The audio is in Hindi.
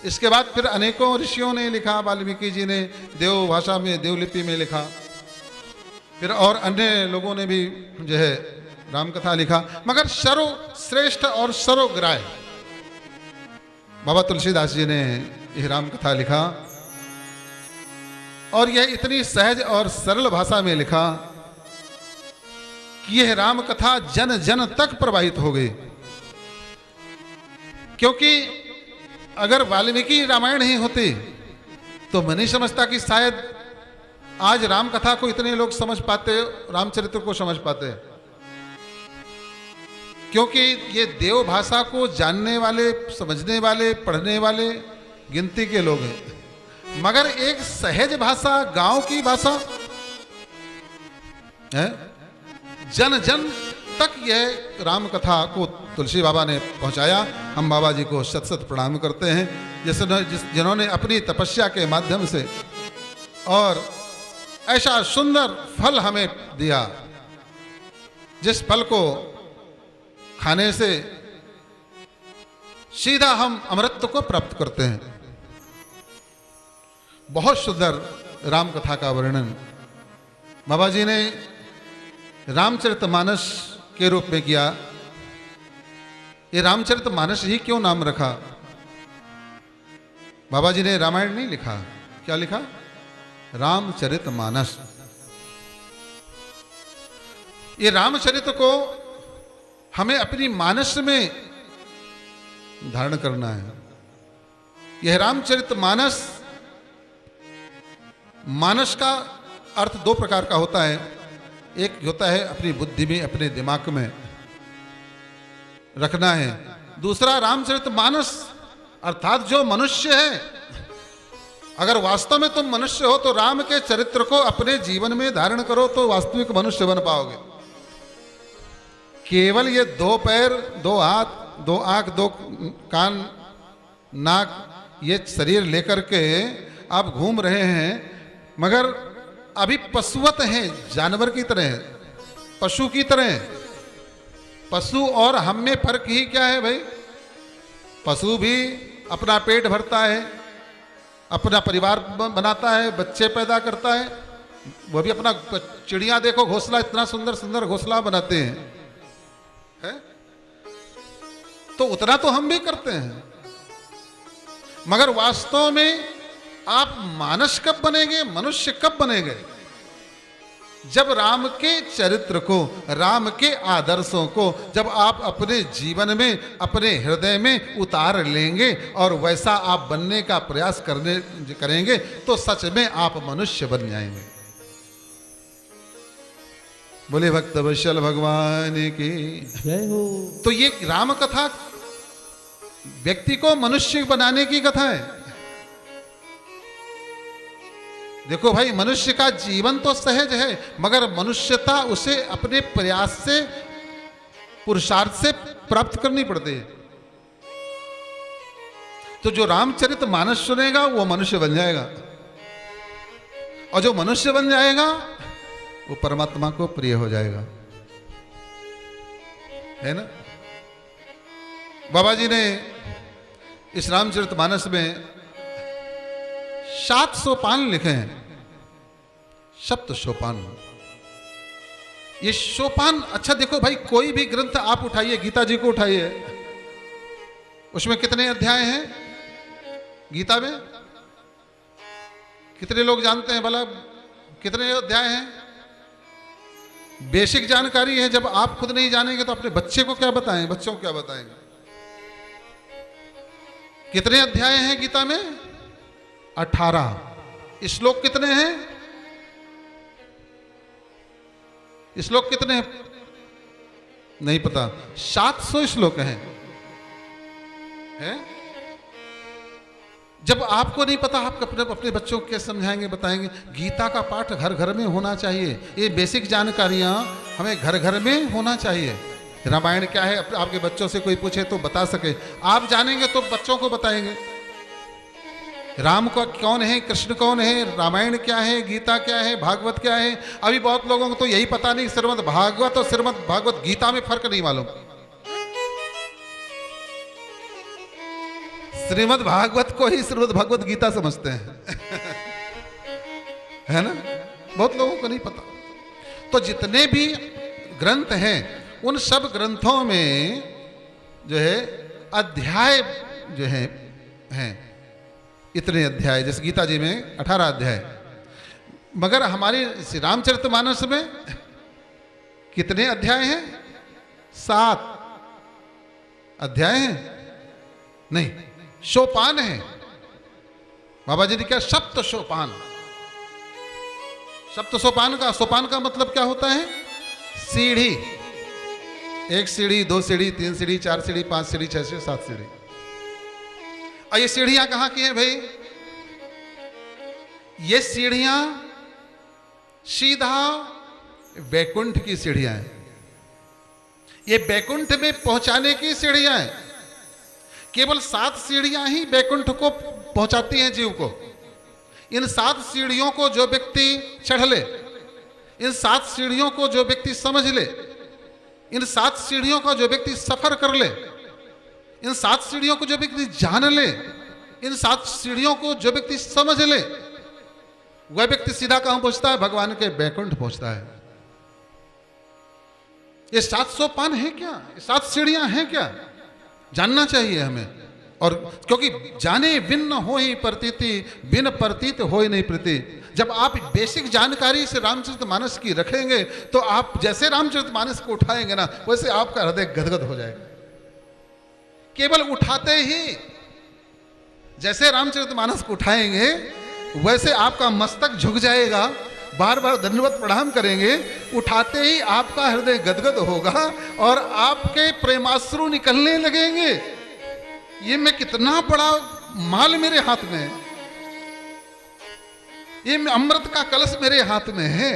इसके बाद फिर अनेकों ऋषियों ने लिखा, वाल्मीकि जी ने देव भाषा में, देवलिपि में लिखा, फिर और अन्य लोगों ने भी जो है रामकथा लिखा, मगर सर्वश्रेष्ठ और सर्वग्राह्य बाबा तुलसीदास जी ने यह रामकथा लिखा। और यह इतनी सहज और सरल भाषा में लिखा कि यह रामकथा जन जन तक प्रवाहित हो गई। क्योंकि अगर वाल्मीकि रामायण ही होती तो मैं नहीं समझता कि शायद आज रामकथा को इतने लोग समझ पाते, रामचरित्र को समझ पाते, क्योंकि ये देव भाषा को जानने वाले, समझने वाले, पढ़ने वाले गिनती के लोग हैं, मगर एक सहज भाषा, गांव की भाषा है, जन जन तक यह रामकथा को तुलसी बाबा ने पहुंचाया। हम बाबा जी को शत शत प्रणाम करते हैं, जिन्होंने अपनी तपस्या के माध्यम से और ऐसा सुंदर फल हमें दिया, जिस फल को खाने से सीधा हम अमृत को प्राप्त करते हैं। बहुत सुंदर रामकथा का वर्णन बाबा जी ने रामचरितमानस के रूप में किया। ये रामचरितमानस ही क्यों नाम रखा? बाबा जी ने रामायण नहीं लिखा, क्या लिखा? रामचरितमानस। ये रामचरित को हमें अपनी मानस में धारण करना है। यह रामचरितमानस, मानस का अर्थ दो प्रकार का होता है। एक होता है अपनी बुद्धि में, अपने दिमाग में रखना है। दूसरा रामचरितमानस अर्थात जो मनुष्य है, अगर वास्तव में तुम मनुष्य हो तो राम के चरित्र को अपने जीवन में धारण करो तो वास्तविक मनुष्य बन पाओगे। केवल ये दो पैर, दो हाथ, दो आंख, दो कान, नाक, ये शरीर लेकर के आप घूम रहे हैं, मगर अभी पशुवत हैं, जानवर की तरह, पशु की तरह। पशु और हम में फर्क ही क्या है भाई? पशु भी अपना पेट भरता है, अपना परिवार बनाता है, बच्चे पैदा करता है, वो भी अपना, चिड़िया देखो घोंसला, इतना सुंदर सुंदर घोंसला बनाते हैं, है? तो उतना तो हम भी करते हैं, मगर वास्तव में आप मानस कब बनेंगे, मनुष्य कब बनेंगे? जब राम के चरित्र को, राम के आदर्शों को जब आप अपने जीवन में, अपने हृदय में उतार लेंगे और वैसा आप बनने का प्रयास करेंगे तो सच में आप मनुष्य बन जाएंगे। बोले भक्त वत्सल भगवान की जय हो। तो ये राम कथा व्यक्ति को मनुष्य बनाने की कथा है। देखो भाई, मनुष्य का जीवन तो सहज है, मगर मनुष्यता उसे अपने प्रयास से, पुरुषार्थ से प्राप्त करनी पड़ती है। तो जो रामचरितमानस सुनेगा वो मनुष्य बन जाएगा, और जो मनुष्य बन जाएगा वो परमात्मा को प्रिय हो जाएगा, है ना? बाबा जी ने इस रामचरितमानस में 7 सोपान लिखे हैं, 7 सोपान। ये सोपान, अच्छा देखो भाई, कोई भी ग्रंथ आप उठाइए, गीता जी को उठाइए, उसमें कितने अध्याय हैं? गीता में कितने लोग जानते हैं भला? कितने अध्याय हैं? बेसिक जानकारी है। जब आप खुद नहीं जानेंगे तो अपने बच्चे को क्या बताएं, बच्चों को क्या बताएंगे? कितने अध्याय हैं गीता में? 18। श्लोक कितने हैं? श्लोक कितने हैं? नहीं पता। 700 श्लोक हैं, है? जब आपको नहीं पता, आप अपने बच्चों को कैसे समझाएंगे, बताएंगे? गीता का पाठ घर घर में होना चाहिए। ये बेसिक जानकारियां हमें घर घर में होना चाहिए। रामायण क्या है आपके बच्चों से कोई पूछे तो बता सके। आप जानेंगे तो बच्चों को बताएंगे। राम का कौन है, कृष्ण कौन है, रामायण क्या है, गीता क्या है, भागवत क्या है। अभी बहुत लोगों को तो यही पता नहीं, श्रीमद् भागवत और श्रीमद् भागवत गीता में फर्क नहीं मालूम। श्रीमद् भागवत को ही श्रीमद् भगवत गीता समझते हैं है ना, बहुत लोगों को नहीं पता। तो जितने भी ग्रंथ हैं उन सब ग्रंथों में जो है अध्याय जो है हैं, इतने अध्याय, जैसे गीता जी में 18 अध्याय, मगर हमारे श्री रामचरितमानस में कितने अध्याय हैं? 7 अध्याय हैं, नहीं सोपान है। बाबा जी ने क्या सप्त सोपान, सप्त सोपान का, सोपान का मतलब क्या होता है? सीढ़ी, 1 सीढ़ी 2 सीढ़ी 3 सीढ़ी 4 सीढ़ी 5 सीढ़ी 6 सीढ़ी 7 सीढ़ी। और ये सीढ़ियां कहां की हैं भाई? ये सीढ़ियां सीधा वैकुंठ की सीढ़ियां हैं, ये वैकुंठ में पहुंचाने की सीढ़ियां हैं। केवल 7 सीढ़ियां ही वैकुंठ को पहुंचाती हैं जीव को। इन 7 सीढ़ियों को जो व्यक्ति चढ़ ले, इन 7 सीढ़ियों को जो व्यक्ति समझ ले, इन 7 सीढ़ियों का जो व्यक्ति सफर कर ले, इन 7 सीढ़ियों को जो व्यक्ति जान ले, इन 7 सीढ़ियों को जो व्यक्ति समझ ले, वह व्यक्ति सीधा कहां पहुंचता है? भगवान के वैकुंठ पहुंचता है। ये 7 सोपान है क्या? ये 7 सीढ़ियां हैं क्या? जानना चाहिए हमें। और क्योंकि जाने बिन न हो ही प्रतीति, बिन प्रतीत हो ही नहीं प्रीति। जब आप बेसिक जानकारी से रामचरितमानस की रखेंगे तो आप जैसे रामचरितमानस को उठाएंगे ना, वैसे आपका हृदय गदगद हो जाएगा। केवल उठाते ही जैसे रामचरितमानस को उठाएंगे वैसे आपका मस्तक झुक जाएगा, बार बार दंडवत प्रणाम करेंगे। उठाते ही आपका हृदय गदगद होगा और आपके प्रेमाश्रु निकलने लगेंगे। ये मैं कितना बड़ा माल मेरे हाथ में है, ये अमृत का कलश मेरे हाथ में है,